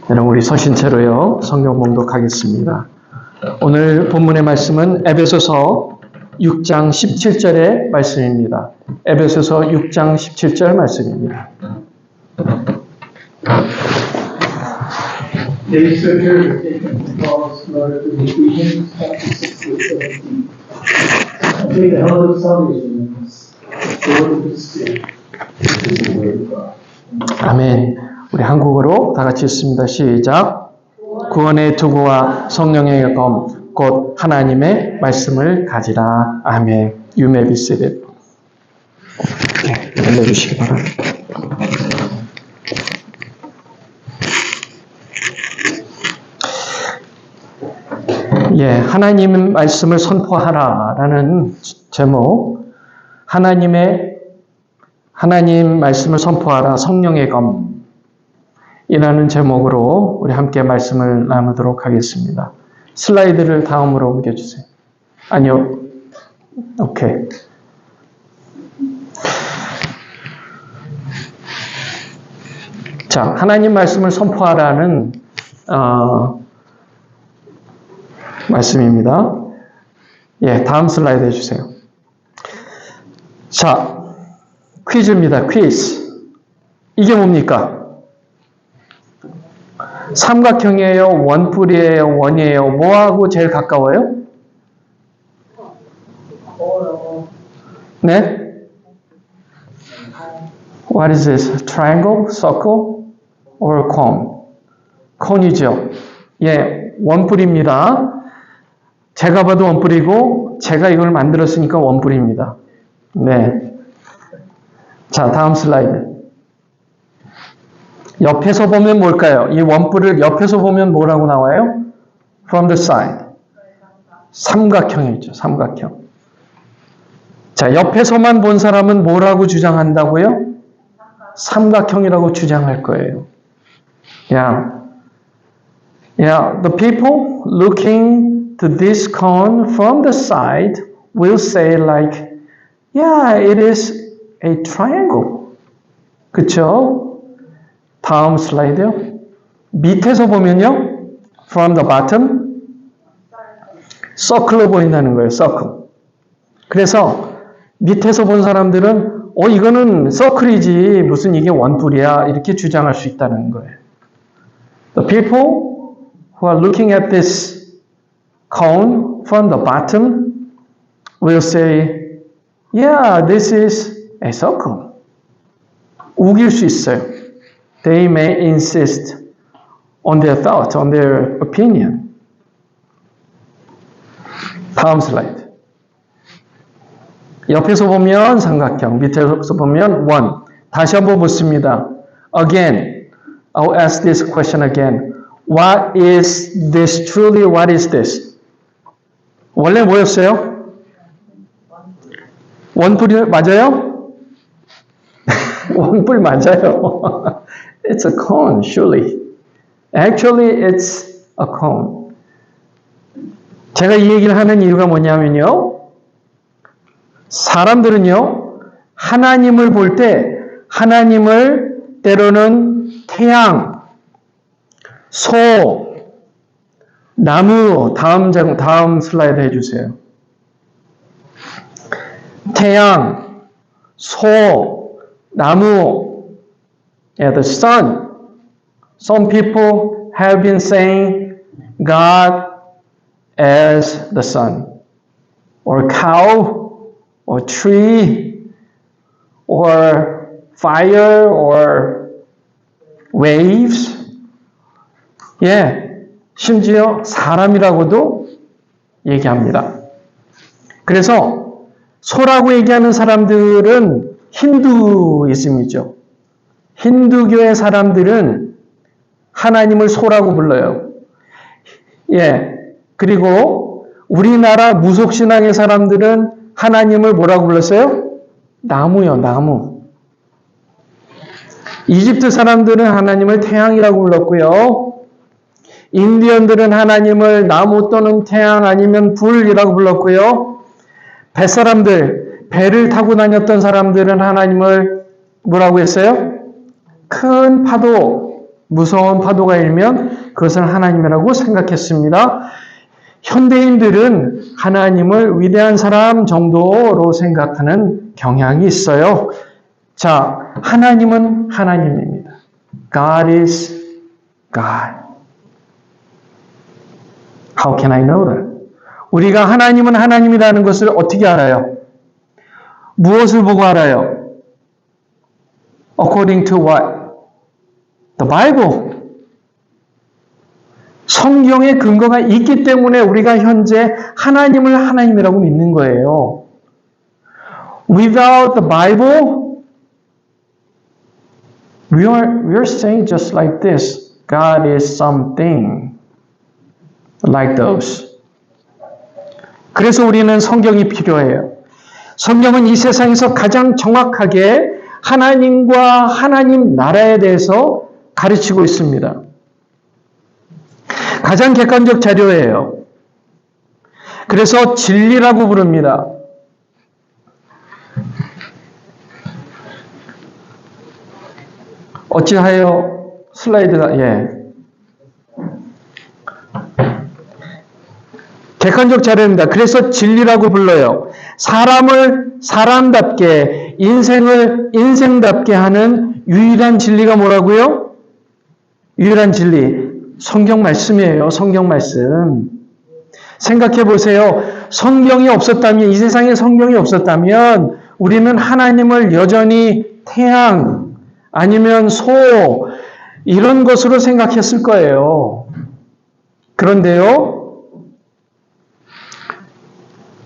여러분, 우리 서신체로요 성경 봉독하겠습니다. 오늘 본문의 말씀은 에베소서 6장 17절의 말씀입니다. 에베소서 6장 17절 말씀입니다. Today's scripture is taken from Paul's letter to the Ephesians, chapter 6, verse 17. And take the helmet of salvation and the sword of the Spirit, which is the word of God. 아멘. 우리 한국어로 다 같이 읽습니다. 시작. 구원의 투구와 성령의 검, 곧 하나님의 말씀을 가지라. 아멘. You may be seated. 네, 올려주시기 바랍니다. 예, 하나님 말씀을 선포하라라는 제목, 하나님 말씀을 선포하라, 성령의 검 이라는 제목으로 우리 함께 말씀을 나누도록 하겠습니다. 슬라이드를 다음으로 옮겨주세요. 아니요. 오케이. 자, 하나님 말씀을 선포하라는 말씀입니다. 예, 다음 슬라이드 해주세요. 자, 퀴즈입니다. 퀴즈. 이게 뭡니까? 삼각형이에요? 원뿔이에요? 원이에요? 뭐하고 제일 가까워요? 네? What is this? Triangle? Circle? Or cone? cone이죠. 예, 원뿔입니다. 제가 봐도 원뿔이고 제가 이걸 만들었으니까 원뿔입니다. 네. 자, 다음 슬라이드. 옆에서 보면 뭘까요? 이 원뿔을 옆에서 보면 뭐라고 나와요? From the side. 삼각형이죠. 삼각형. 자, 옆에서만 본 사람은 뭐라고 주장한다고요? 삼각형이라고 주장할 거예요. The people looking to this cone from the side will say like, yeah, it is a triangle. 그쵸? 다음 슬라이드요. 밑에서 보면요. From the bottom, circle로 보인다는 거예요. circle. 그래서 밑에서 본 사람들은 이거는 circle이지 무슨 이게 원뿔이야 이렇게 주장할 수 있다는 거예요. The people who are looking at this cone from the bottom will say, yeah, this is a circle. 우길 수 있어요. They may insist on their thought, on their opinion. 다음 슬라이드. 옆에서 보면 삼각형, 밑에서 보면 원. 다시 한번 묻습니다. Again, I'll ask this question again. What is this truly? What is this? 원래 뭐였어요? 원뿔이 맞아요? 원뿔 맞아요. It's a cone, surely. Actually, it's a cone. 제가 이 얘기를 하는 이유가 뭐냐면요. 사람들은요, 하나님을 볼 때, 하나님을 때로는 태양, 소, 나무, 다음 슬라이드 해주세요. 태양, 소, 나무, the sun. Some people have been saying God as the sun, or cow, or tree, or fire, or waves. 예, 심지어 사람이라고도 얘기합니다. 그래서 소라고 얘기하는 사람들은 힌두이즘이죠. 힌두교의 사람들은 하나님을 소라고 불러요. 예. 그리고 우리나라 무속신앙의 사람들은 하나님을 뭐라고 불렀어요? 나무요, 나무. 이집트 사람들은 하나님을 태양이라고 불렀고요. 인디언들은 하나님을 나무 또는 태양 아니면 불이라고 불렀고요. 뱃사람들, 배를 타고 다녔던 사람들은 하나님을 뭐라고 했어요? 큰 파도, 무서운 파도가 일면 그것을 하나님이라고 생각했습니다. 현대인들은 하나님을 위대한 사람 정도로 생각하는 경향이 있어요. 자, 하나님은 하나님입니다. God is God. How can I know that? 우리가 하나님은 하나님이라는 것을 어떻게 알아요? 무엇을 보고 알아요? According to what? The Bible. 성경의 근거가 있기 때문에 우리가 현재 하나님을 하나님이라고 믿는 거예요. Without the Bible, we are saying just like this. God is something like those. 그래서 우리는 성경이 필요해요. 성경은 이 세상에서 가장 정확하게 하나님과 하나님 나라에 대해서 가르치고 있습니다. 가장 객관적 자료예요. 그래서 진리라고 부릅니다. 어찌하여 슬라이드가 객관적 자료입니다. 그래서 진리라고 불러요. 사람을 사람답게, 인생을 인생답게 하는 유일한 진리가 뭐라고요? 유일한 진리. 성경 말씀이에요. 성경 말씀. 생각해 보세요. 성경이 없었다면, 이 세상에 성경이 없었다면 우리는 하나님을 여전히 태양 아니면 소 이런 것으로 생각했을 거예요. 그런데요.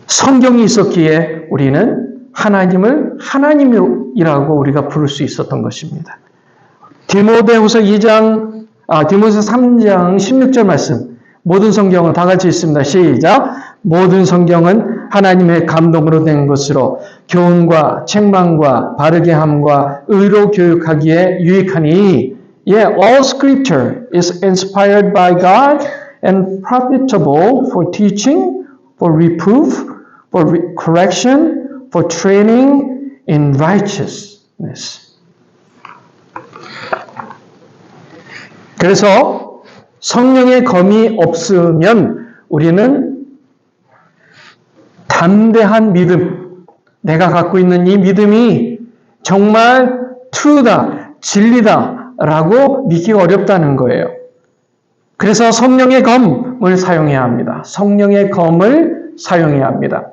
성경이 있었기에 우리는 하나님을 하나님이라고 우리가 부를 수 있었던 것입니다. 디모데후서 3장 16절 말씀. 모든 성경은 다 같이 있습니다. 시작. 모든 성경은 하나님의 감동으로 된 것으로 교훈과 책망과 바르게 함과 의로 교육하기에 유익하니 all scripture is inspired by God and profitable for teaching, for reproof, for correction, for training in righteousness. 그래서 성령의 검이 없으면 우리는 담대한 믿음, 내가 갖고 있는 이 믿음이 정말 true다, 진리다라고 믿기가 어렵다는 거예요. 그래서 성령의 검을 사용해야 합니다. 성령의 검을 사용해야 합니다.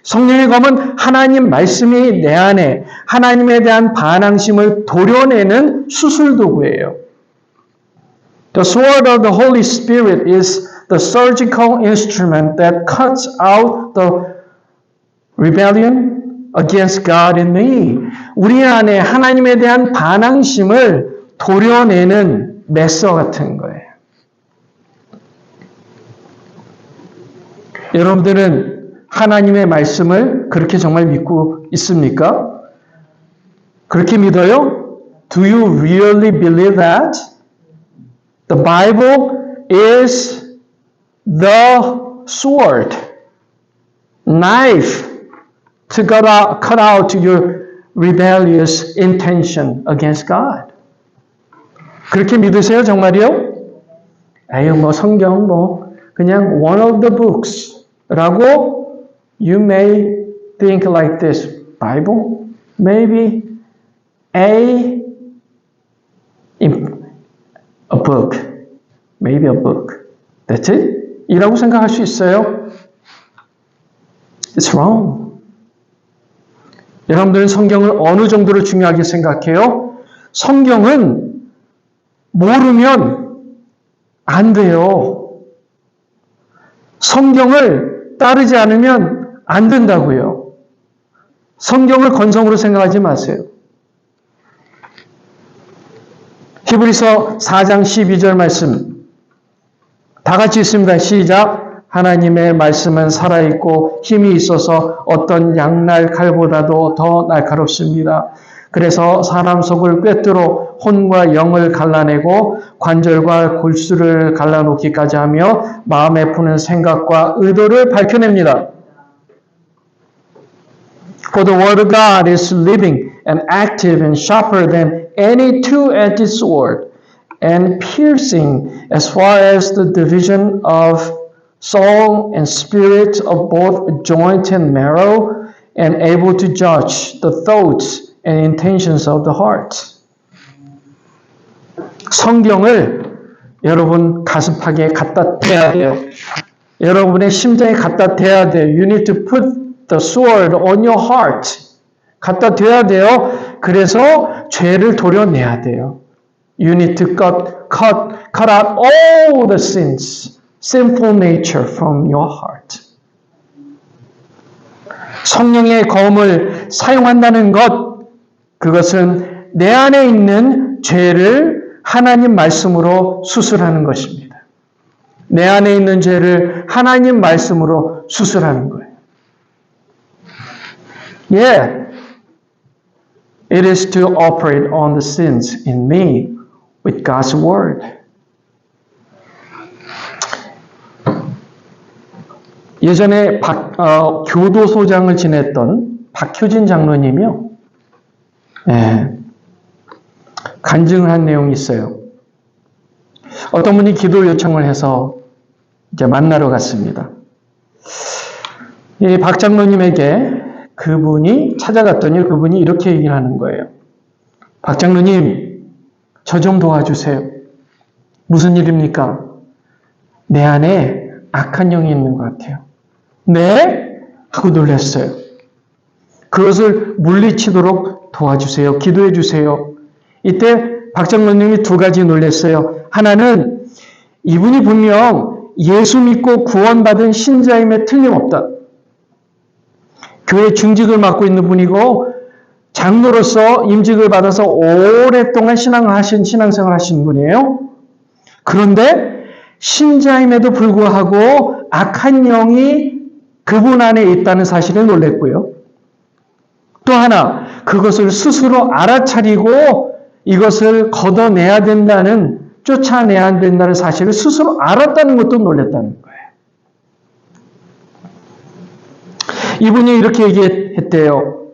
성령의 검은 하나님 말씀이 내 안에 하나님에 대한 반항심을 도려내는 수술도구예요. The sword of the Holy Spirit is the surgical instrument that cuts out the rebellion against God in me. 우리 안에 하나님에 대한 반항심을 도려내는 메서 같은 거예요. 여러분들은 하나님의 말씀을 그렇게 정말 믿고 있습니까? 그렇게 믿어요? Do you really believe that? The Bible is the sword, knife to cut out your rebellious intention against God. 그렇게 믿으세요, 정말이요? 에휴, 성경 그냥 one of the books 라고 you may think like this. Bible? Maybe a book. Maybe a book. That's it? 이라고 생각할 수 있어요. It's wrong. 여러분들은 성경을 어느 정도로 중요하게 생각해요? 성경은 모르면 안 돼요. 성경을 따르지 않으면 안 된다고요. 성경을 건성으로 생각하지 마세요. 히브리서 4장 12절 말씀 다 같이 있습니다. 시작. 하나님의 말씀은 살아있고 힘이 있어서 어떤 양날 칼보다도 더 날카롭습니다. 그래서 사람 속을 꿰뚫어 혼과 영을 갈라내고 관절과 골수를 갈라놓기까지 하며 마음에 푸는 생각과 의도를 밝혀냅니다. For the word of God is living and active and sharper than any two-edged sword, and piercing as far as the division of soul and spirit of both joint and marrow, and able to judge the thoughts and intentions of the heart. 성경을 여러분 가슴팍에 갖다 대야 돼요. 여러분의 심장에 갖다 대야 돼요. You need to put the sword on your heart. 갖다 대야 돼요. 그래서 죄를 도려내야 돼요. You need to cut out all the sins, sinful nature from your heart. 성령의 검을 사용한다는 것, 그것은 내 안에 있는 죄를 하나님 말씀으로 수술하는 것입니다. 내 안에 있는 죄를 하나님 말씀으로 수술하는 거예요. Yeah, it is to operate on the sins in me with God's word. 예전에 교도소장을 지냈던 박효진 장로님이요. 간증을 한 내용이 있어요. 어떤 분이 기도 요청을 해서 이제 만나러 갔습니다. 이 박 장로님에게 그분이 찾아갔더니 그분이 이렇게 얘기를 하는 거예요. 박 장로님, 저 좀 도와주세요. 무슨 일입니까? 내 안에 악한 영이 있는 것 같아요. 네? 하고 놀랐어요. 그것을 물리치도록 도와주세요. 기도해 주세요. 이때 박 장로님이 두 가지 놀랐어요. 하나는 이분이 분명 예수 믿고 구원받은 신자임에 틀림없다. 교회 중직을 맡고 있는 분이고 장로로서 임직을 받아서 오랫동안 신앙생활 하신 분이에요. 그런데 신자임에도 불구하고 악한 영이 그분 안에 있다는 사실에 놀랐고요. 또 하나, 그것을 스스로 알아차리고 이것을 걷어내야 된다는, 쫓아내야 된다는 사실을 스스로 알았다는 것도 놀랐다는 거예요. 이분이 이렇게 얘기했대요.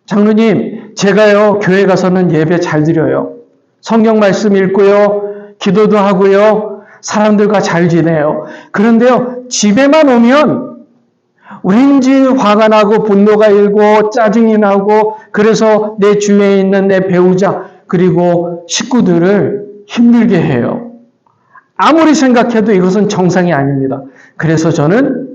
장로님, 제가요, 교회 가서는 예배 잘 드려요. 성경 말씀 읽고요, 기도도 하고요, 사람들과 잘 지내요. 그런데요, 집에만 오면 왠지 화가 나고 분노가 일고 짜증이 나고 그래서 내 주위에 있는 내 배우자 그리고 식구들을 힘들게 해요. 아무리 생각해도 이것은 정상이 아닙니다. 그래서 저는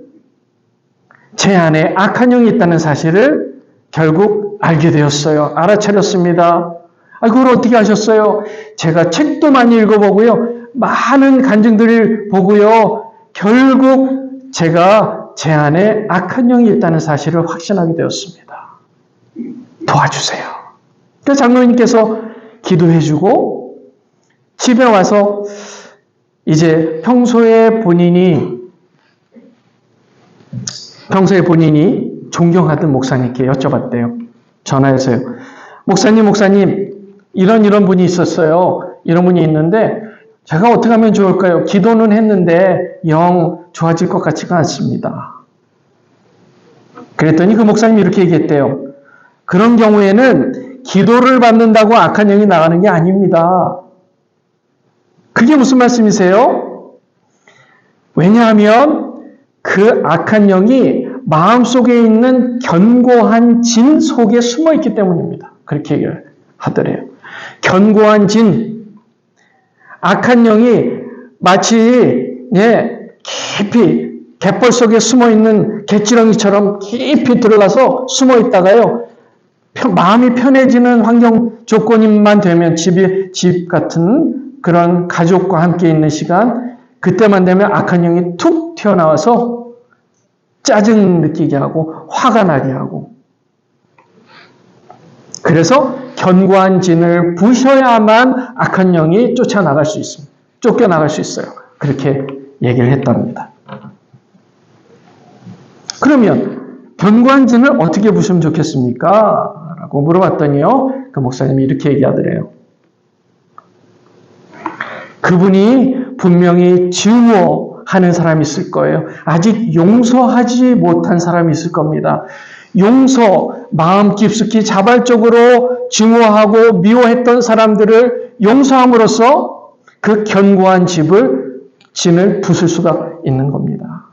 제 안에 악한 영이 있다는 사실을 결국 알게 되었어요. 알아차렸습니다. 그걸 어떻게 아셨어요? 제가 책도 많이 읽어보고요. 많은 간증들을 보고요. 결국 제가 제 안에 악한 영이 있다는 사실을 확신하게 되었습니다. 도와주세요. 그래서 장로님께서 기도해주고 집에 와서 이제 평소에 본인이 존경하던 목사님께 여쭤봤대요. 전화해서요. 목사님, 이런 분이 있었어요. 이런 분이 있는데 제가 어떻게 하면 좋을까요? 기도는 했는데 영 좋아질 것 같지가 않습니다. 그랬더니 그 목사님이 이렇게 얘기했대요. 그런 경우에는 기도를 받는다고 악한 영이 나가는 게 아닙니다. 그게 무슨 말씀이세요? 왜냐하면 그 악한 영이 마음속에 있는 견고한 진 속에 숨어 있기 때문입니다. 그렇게 얘기를 하더래요. 견고한 진. 악한 영이 마치 깊이 갯벌 속에 숨어 있는 갯지렁이처럼 깊이 들어가서 숨어 있다가요. 마음이 편해지는 환경 조건만 되면 집 같은 그런 가족과 함께 있는 시간 그때만 되면 악한 영이 툭 튀어나와서 짜증 느끼게 하고 화가 나게 하고 그래서 견고한 진을 부셔야만 악한 영이 쫓겨나갈 수 있어요. 그렇게 얘기를 했답니다. 그러면 견고한 진을 어떻게 부수면 좋겠습니까? 라고 물어봤더니요. 그 목사님이 이렇게 얘기하더래요. 그분이 분명히 증오하는 사람이 있을 거예요. 아직 용서하지 못한 사람이 있을 겁니다. 마음 깊숙이 자발적으로 증오하고 미워했던 사람들을 용서함으로써 그 견고한 진을 부술 수가 있는 겁니다.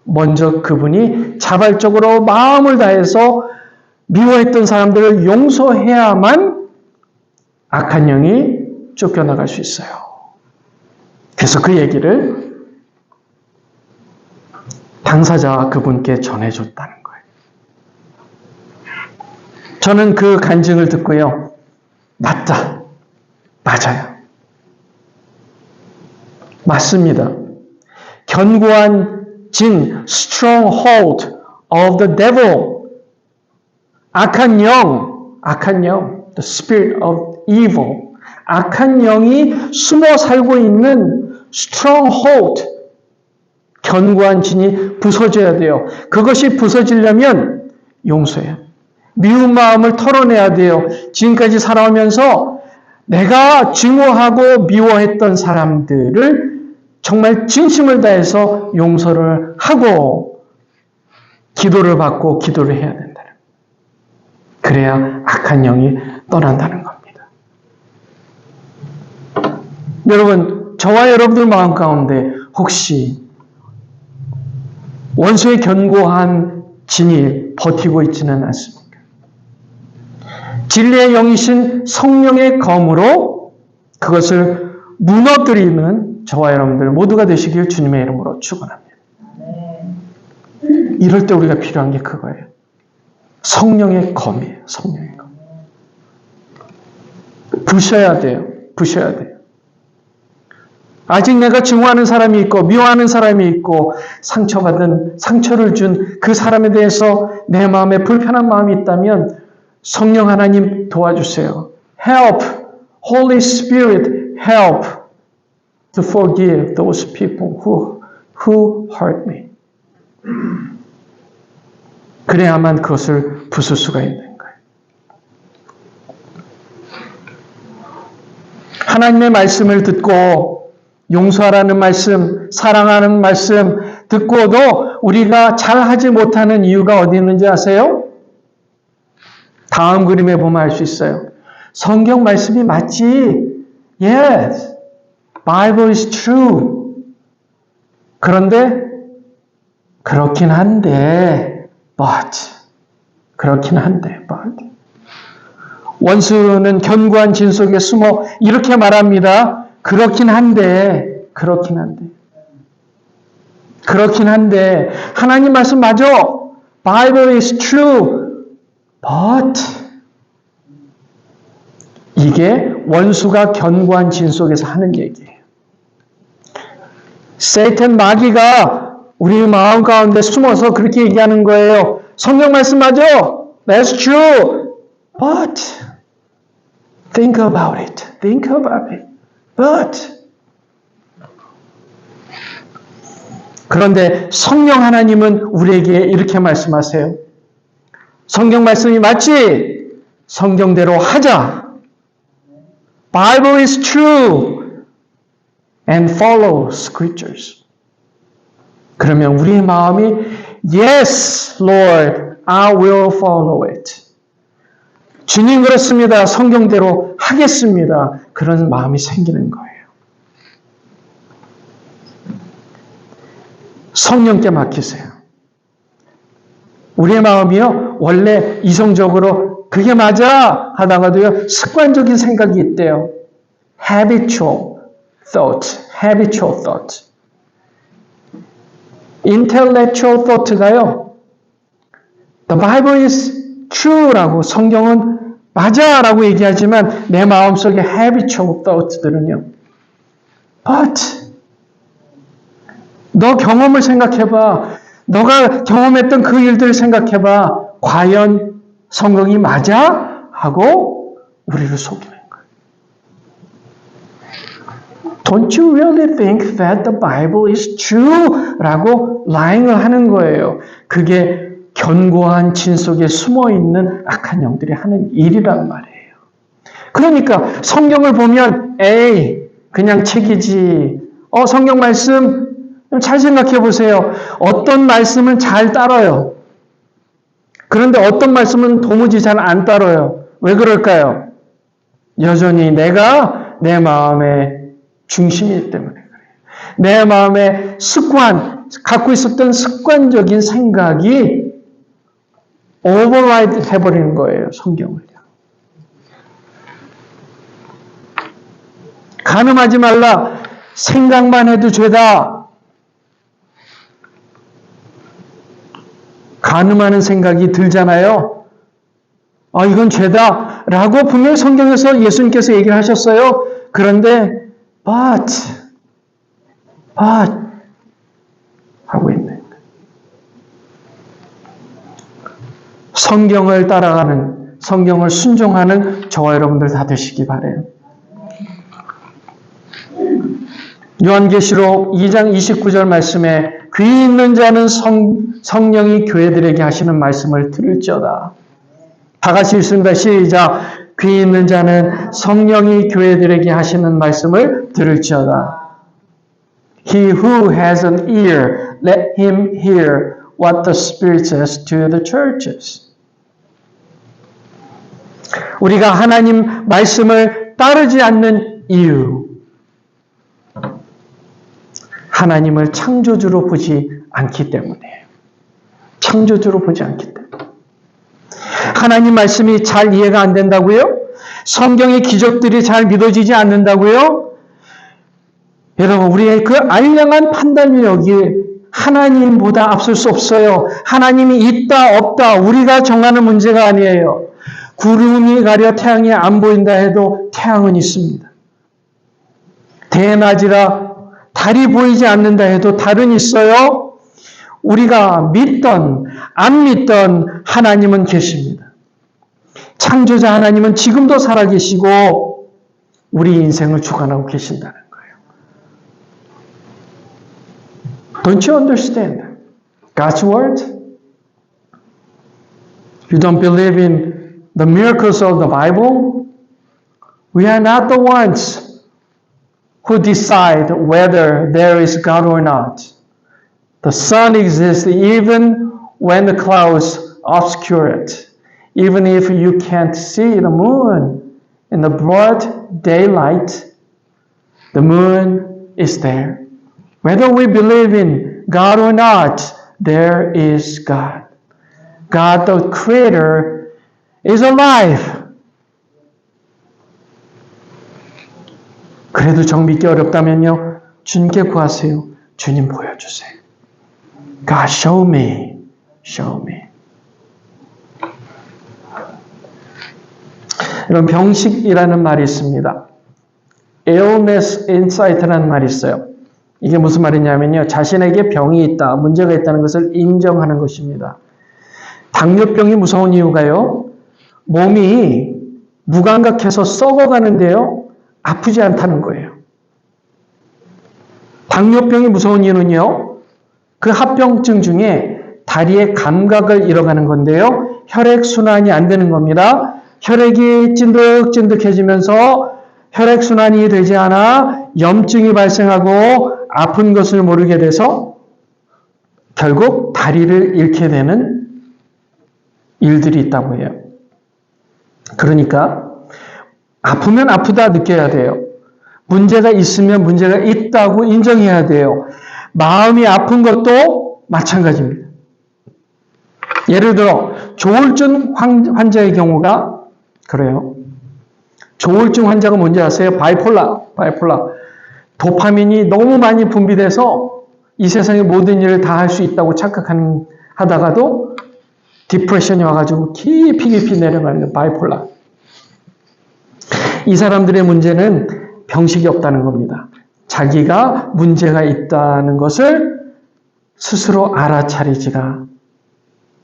먼저 그분이 자발적으로 마음을 다해서 미워했던 사람들을 용서해야만 악한 영이 쫓겨나갈 수 있어요. 그래서 그 얘기를 당사자와 그분께 전해줬다는 거예요. 저는 그 간증을 듣고요. 맞다. 맞아요. 맞습니다. 견고한 진, stronghold of the devil. 악한 영, the spirit of evil. 악한 영이 숨어 살고 있는 stronghold, 견고한 진이 부서져야 돼요. 그것이 부서지려면 용서해요. 미운 마음을 털어내야 돼요. 지금까지 살아오면서 내가 증오하고 미워했던 사람들을 정말 진심을 다해서 용서를 하고 기도를 받고 기도를 해야 된다는 거예요. 그래야 악한 영이 떠난다는 겁니다. 여러분, 저와 여러분들 마음 가운데 혹시 원수의 견고한 진이 버티고 있지는 않습니까? 진리의 영이신 성령의 검으로 그것을 무너뜨리는 저와 여러분들 모두가 되시길 주님의 이름으로 축원합니다. 이럴 때 우리가 필요한 게 그거예요. 성령의 검이에요. 성령의 검. 부셔야 돼요. 부셔야 돼요. 아직 내가 증오하는 사람이 있고 미워하는 사람이 있고 상처를 준 그 사람에 대해서 내 마음에 불편한 마음이 있다면 성령 하나님 도와주세요. Help, Holy Spirit, help to forgive those people who hurt me. 그래야만 그것을 부술 수가 있는 거예요. 하나님의 말씀을 듣고 용서하라는 말씀, 사랑하는 말씀 듣고도 우리가 잘하지 못하는 이유가 어디 있는지 아세요? 다음 그림에 보면 알 수 있어요. 성경 말씀이 맞지? Yes. Bible is true. 그런데 그렇긴 한데 원수는 견고한 진 속에 숨어 이렇게 말합니다. 그렇긴 한데 하나님 말씀 맞아. Bible is true. But 이게 원수가 견고한 진 속에서 하는 얘기예요. 세이탄 마귀가 우리 마음 가운데 숨어서 그렇게 얘기하는 거예요. 성경 말씀 맞아. That's true. But think about it. But 그런데 성령 하나님은 우리에게 이렇게 말씀하세요. 성경 말씀이 맞지? 성경대로 하자. Bible is true. And follow scriptures. 그러면 우리의 마음이 Yes, Lord, I will follow it. 주님 그렇습니다. 성경대로 하겠습니다. 그런 마음이 생기는 거예요. 성령께 맡기세요. 우리의 마음이요, 원래 이성적으로 그게 맞아 하다가도요, 습관적인 생각이 있대요. Habitual thought. Intellectual thought가요, The Bible is true라고 성경은 맞아라고 얘기하지만 내 마음속에 habitual thought들은요, But 너 경험을 생각해봐. 너가 경험했던 그 일들을 생각해봐. 과연 성경이 맞아? 하고 우리를 속이는 거예요. Don't you really think that the Bible is true? 라고 lying을 하는 거예요. 그게 견고한 진 속에 숨어있는 악한 영들이 하는 일이란 말이에요. 그러니까 성경을 보면 에이 그냥 책이지. 성경 말씀 잘 생각해 보세요. 어떤 말씀은 잘 따라요. 그런데 어떤 말씀은 도무지 잘 안 따라요. 왜 그럴까요? 여전히 내가 내 마음에 중심이기 때문에 그래요. 내 마음의 갖고 있었던 습관적인 생각이 오버라이드 해버리는 거예요, 성경을요. 간음하지 말라. 생각만 해도 죄다. 간음하는 생각이 들잖아요. 이건 죄다. 라고 분명히 성경에서 예수님께서 얘기를 하셨어요. 그런데, but, 하고 있네. 성경을 따라가는, 성경을 순종하는 저와 여러분들 다 되시기 바라요. 요한계시록 2장 29절 말씀에 귀 있는 자는 성령이 교회들에게 하시는 말씀을 들을지어다. 다 같이 읽습니다. 시작. 귀 있는 자는 성령이 교회들에게 하시는 말씀을 들을지어다. He who has an ear, let him hear what the Spirit says to the churches. 우리가 하나님 말씀을 따르지 않는 이유, 하나님을 창조주로 보지 않기 때문이에요. 창조주로 보지 않기 때문에. 하나님 말씀이 잘 이해가 안 된다고요? 성경의 기적들이 잘 믿어지지 않는다고요? 여러분, 우리의 그 알량한 판단력이 하나님보다 앞설 수 없어요. 하나님이 있다 없다 우리가 정하는 문제가 아니에요. 구름이 가려 태양이 안 보인다 해도 태양은 있습니다. 대낮이라 달이 보이지 않는다 해도 달은 있어요. 우리가 믿던 안 믿던 하나님은 계십니다. 창조자 하나님은 지금도 살아계시고 우리 인생을 주관하고 계신다는 거예요. Don't you understand God's word? You don't believe in the miracles of the Bible? We are not the ones who decide whether there is God or not. The sun exists even when the clouds obscure it. Even if you can't see the moon in the broad daylight, the moon is there. Whether we believe in God or not, there is God. God the Creator is alive. 그래도 정 믿기 어렵다면요, 주님께 구하세요. 주님 보여주세요. God, show me. Show me. 이런 병식이라는 말이 있습니다. illness insight라는 말이 있어요. 이게 무슨 말이냐면요, 자신에게 병이 있다, 문제가 있다는 것을 인정하는 것입니다. 당뇨병이 무서운 이유가요, 몸이 무감각해서 썩어가는데요, 아프지 않다는 거예요. 당뇨병이 무서운 이유는요, 그 합병증 중에 다리의 감각을 잃어가는 건데요, 혈액순환이 안 되는 겁니다. 혈액이 찐득찐득해지면서 혈액순환이 되지 않아 염증이 발생하고 아픈 것을 모르게 돼서 결국 다리를 잃게 되는 일들이 있다고 해요. 그러니까 아프면 아프다 느껴야 돼요. 문제가 있으면 문제가 있다고 인정해야 돼요. 마음이 아픈 것도 마찬가지입니다. 예를 들어 조울증 환자의 경우가 그래요. 조울증 환자가 뭔지 아세요? 바이폴라. 도파민이 너무 많이 분비돼서 이 세상의 모든 일을 다 할 수 있다고 하다가도 디프레션이 와가지고 깊이 내려가는 바이폴라. 이 사람들의 문제는 병식이 없다는 겁니다. 자기가 문제가 있다는 것을 스스로 알아차리지가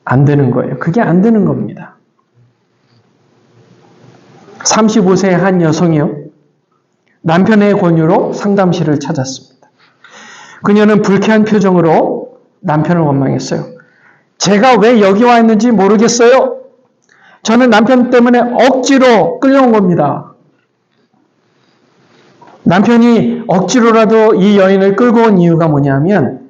안 되는 거예요. 그게 안 되는 겁니다. 35세의 한 여성이요, 남편의 권유로 상담실을 찾았습니다. 그녀는 불쾌한 표정으로 남편을 원망했어요. 제가 왜 여기 와 있는지 모르겠어요. 저는 남편 때문에 억지로 끌려온 겁니다. 남편이 억지로라도 이 여인을 끌고 온 이유가 뭐냐면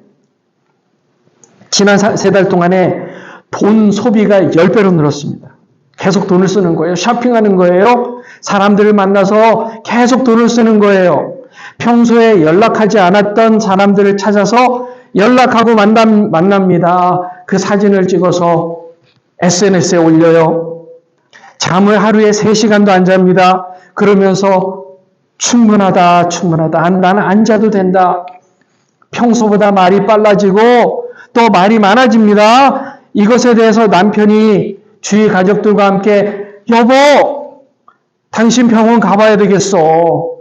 지난 3달 동안에 돈 소비가 10배로 늘었습니다. 계속 돈을 쓰는 거예요. 쇼핑하는 거예요. 사람들을 만나서 계속 돈을 쓰는 거예요. 평소에 연락하지 않았던 사람들을 찾아서 연락하고 만납니다. 그 사진을 찍어서 SNS에 올려요. 잠을 하루에 3시간도 안 잡니다. 그러면서 충분하다. 나는 안 자도 된다. 평소보다 말이 빨라지고 또 말이 많아집니다. 이것에 대해서 남편이 주위 가족들과 함께 여보, 당신 병원 가봐야 되겠어.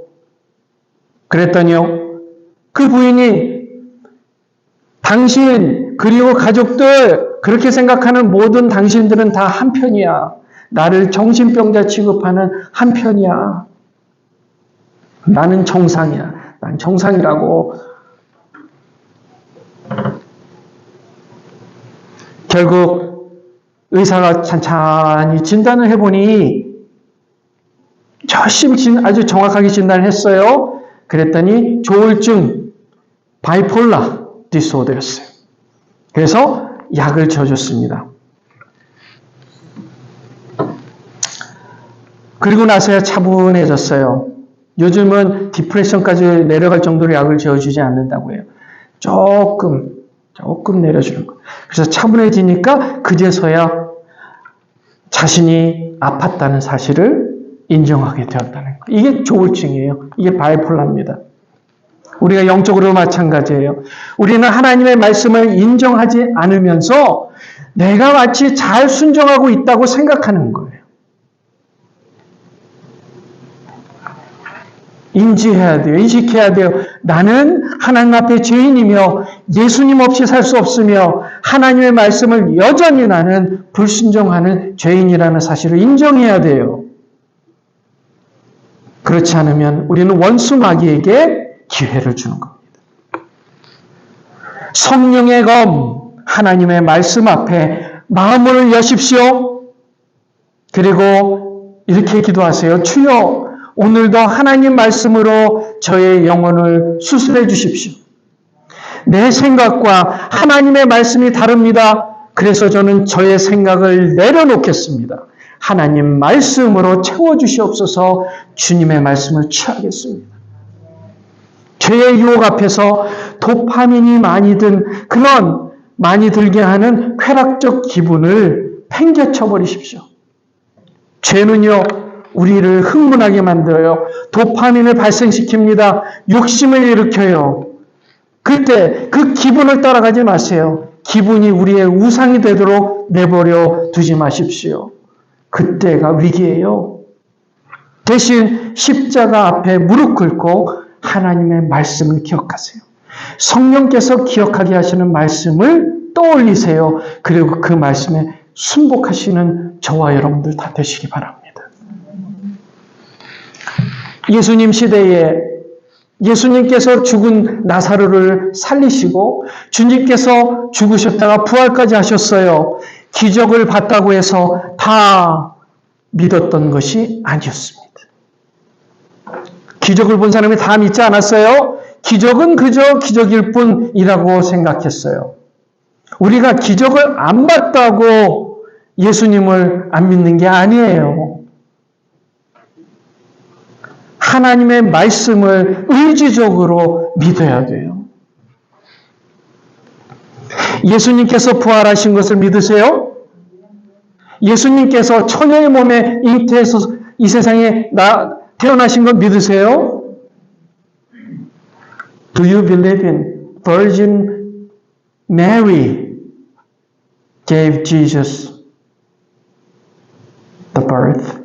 그랬더니요. 그 부인이 당신 그리고 가족들 그렇게 생각하는 모든 당신들은 다 한편이야. 나를 정신병자 취급하는 한편이야. 나는 정상이야. 난 정상이라고. 결국 의사가 찬찬히 진단을 해보니 열심히 아주 정확하게 진단을 했어요. 그랬더니 조울증, 바이폴라 디스오더였어요. 그래서 약을 지어줬습니다. 그리고 나서야 차분해졌어요. 요즘은 디프레션까지 내려갈 정도로 약을 지어주지 않는다고 해요. 조금 내려주는 거예요. 그래서 차분해지니까 그제서야 자신이 아팠다는 사실을 인정하게 되었다는 거예요. 이게 조울증이에요. 이게 바이폴라입니다. 우리가 영적으로 마찬가지예요. 우리는 하나님의 말씀을 인정하지 않으면서 내가 마치 잘 순종하고 있다고 생각하는 거예요. 인식해야 돼요. 나는 하나님 앞에 죄인이며 예수님 없이 살 수 없으며 하나님의 말씀을 여전히 나는 불순종하는 죄인이라는 사실을 인정해야 돼요. 그렇지 않으면 우리는 원수 마귀에게 기회를 주는 겁니다. 성령의 검, 하나님의 말씀 앞에 마음을 여십시오. 그리고 이렇게 기도하세요. 주여, 오늘도 하나님 말씀으로 저의 영혼을 수술해 주십시오. 내 생각과 하나님의 말씀이 다릅니다. 그래서 저는 저의 생각을 내려놓겠습니다. 하나님 말씀으로 채워주시옵소서. 주님의 말씀을 취하겠습니다. 죄의 유혹 앞에서 도파민이 많이 들게 하는 쾌락적 기분을 팽개쳐 버리십시오. 죄는요, 우리를 흥분하게 만들어요. 도파민을 발생시킵니다. 욕심을 일으켜요. 그때 그 기분을 따라가지 마세요. 기분이 우리의 우상이 되도록 내버려 두지 마십시오. 그때가 위기예요. 대신 십자가 앞에 무릎 꿇고 하나님의 말씀을 기억하세요. 성령께서 기억하게 하시는 말씀을 떠올리세요. 그리고 그 말씀에 순복하시는 저와 여러분들 다 되시기 바랍니다. 예수님 시대에 예수님께서 죽은 나사로를 살리시고 주님께서 죽으셨다가 부활까지 하셨어요. 기적을 봤다고 해서 다 믿었던 것이 아니었습니다. 기적을 본 사람이 다 믿지 않았어요. 기적은 그저 기적일 뿐이라고 생각했어요. 우리가 기적을 안 봤다고 예수님을 안 믿는 게 아니에요. 하나님의 말씀을 의지적으로 믿어야 돼요. 예수님께서 부활하신 것을 믿으세요? 예수님께서 처녀의 몸에 잉태해서 이 세상에 태어나신 것 믿으세요? Do you believe in Virgin Mary gave Jesus the birth?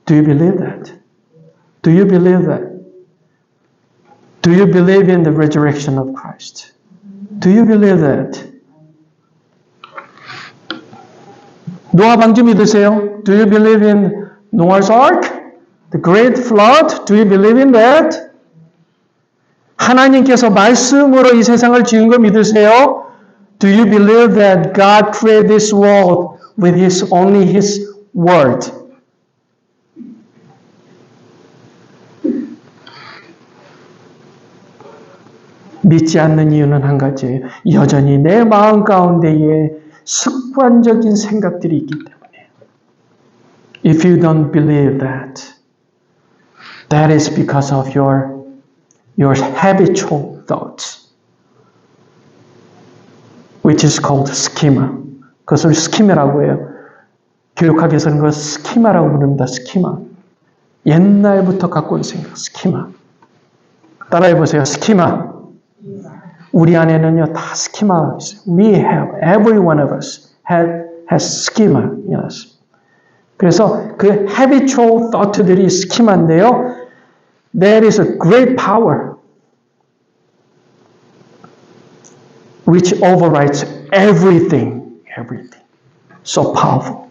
Do you believe that? Do you believe that? Do you believe in the resurrection of Christ? Do you believe that? 노아 방주 믿으세요? Do you believe in Noah's Ark? The great flood? Do you believe in that? 하나님께서 말씀으로 이 세상을 지은 거 믿으세요? Do you believe that God created this world with only His word? 믿지 않는 이유는 한 가지예요. 여전히 내 마음 가운데에 습관적인 생각들이 있기 때문에. If you don't believe that, that is because of your your habitual thoughts, which is called schema. 그것을 스키마라고 해요. 교육학에서는 그걸 스키마라고 부릅니다. 스키마. 옛날부터 갖고 온 생각, 스키마. 따라해 보세요. 스키마. 우리 안에는요, 다 스키마가 있어요. We have, every one of us has schema in us. 그래서 그 habitual thought들이 스키마인데요. There is a great power which overrides everything. So powerful.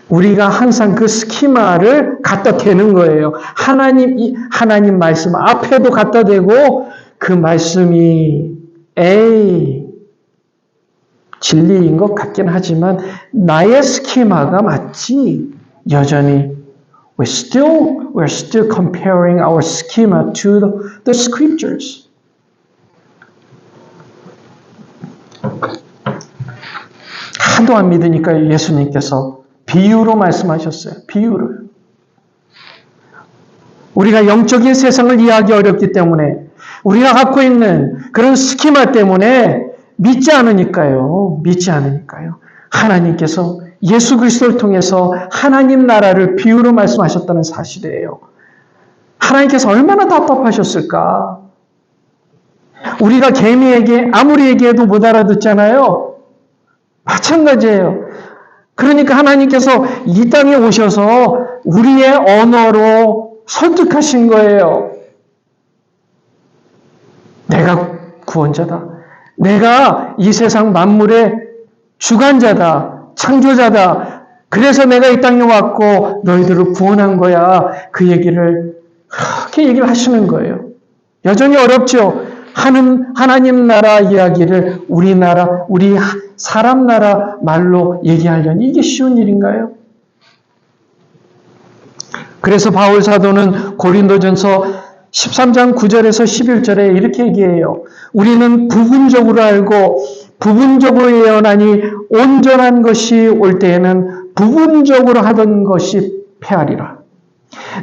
우리가 항상 그 스키마를 갖다 대는 거예요. 하나님 말씀 앞에도 갖다 대고 그 말씀이 진리인 것 같긴 하지만 나의 스키마가 맞지. 여전히 we're still comparing our schema to the scriptures. 하도 안 믿으니까 예수님께서 비유로 말씀하셨어요. 비유를. 우리가 영적인 세상을 이해하기 어렵기 때문에 우리가 갖고 있는 그런 스키마 때문에 믿지 않으니까요. 하나님께서 예수 그리스도를 통해서 하나님 나라를 비유로 말씀하셨다는 사실이에요. 하나님께서 얼마나 답답하셨을까? 우리가 개미에게 아무리 얘기해도 못 알아듣잖아요. 마찬가지예요. 그러니까 하나님께서 이 땅에 오셔서 우리의 언어로 설득하신 거예요. 내가 구원자다. 내가 이 세상 만물의 주관자다. 창조자다. 그래서 내가 이 땅에 왔고 너희들을 구원한 거야. 그렇게 얘기를 하시는 거예요. 여전히 어렵죠. 하나님 나라 이야기를 우리 사람 나라 말로 얘기하려니 이게 쉬운 일인가요? 그래서 바울 사도는 고린도전서 13장 9절에서 11절에 이렇게 얘기해요. 우리는 부분적으로 알고 부분적으로 예언하니 온전한 것이 올 때에는 부분적으로 하던 것이 패하리라.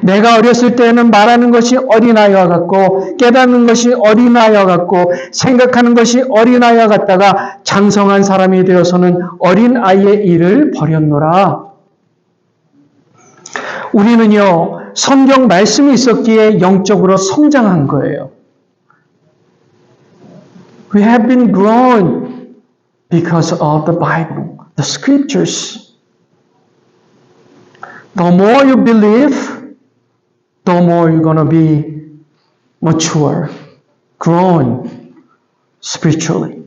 내가 어렸을 때에는 말하는 것이 어린아이와 같고 깨닫는 것이 어린아이와 같고 생각하는 것이 어린아이와 같다가 장성한 사람이 되어서는 어린아이의 일을 버렸노라. 우리는요, 성경 말씀이 있었기에 영적으로 성장한 거예요. We have been grown because of the Bible, the scriptures. The more you believe, the more you're going to be mature, grown spiritually.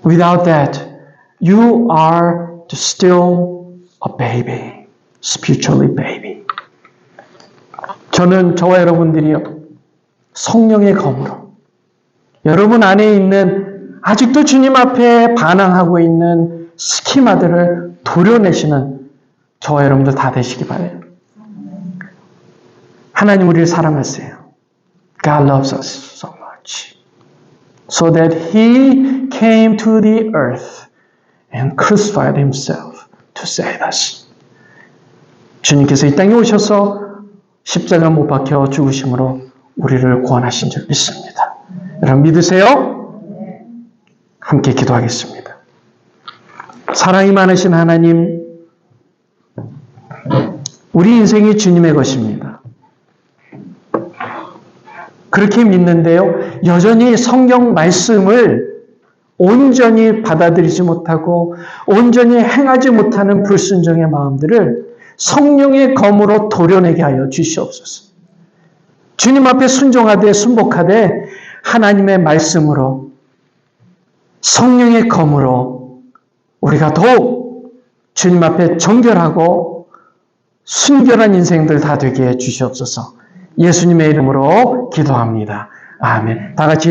Without that, you are still a baby, spiritually baby. 저와 여러분들이요, 성령의 검으로 여러분 안에 있는 아직도 주님 앞에 반항하고 있는 스키마들을 도려내시는 저와 여러분들 다 되시기 바라요. 하나님 우리를 사랑하세요. God loves us so much. So that He came to the earth and crucified Himself to save us. 주님께서 이 땅에 오셔서 십자가 못 박혀 죽으심으로 우리를 구원하신 줄 믿습니다. 여러분 믿으세요? 함께 기도하겠습니다. 사랑이 많으신 하나님, 우리 인생이 주님의 것입니다. 그렇게 믿는데요, 여전히 성경 말씀을 온전히 받아들이지 못하고 온전히 행하지 못하는 불순종의 마음들을 성령의 검으로 도려내게 하여 주시옵소서. 주님 앞에 순종하되 순복하되 하나님의 말씀으로 성령의 검으로 우리가 더욱 주님 앞에 정결하고 순결한 인생들 다 되게 해 주시옵소서. 예수님의 이름으로 기도합니다. 아멘. 다 같이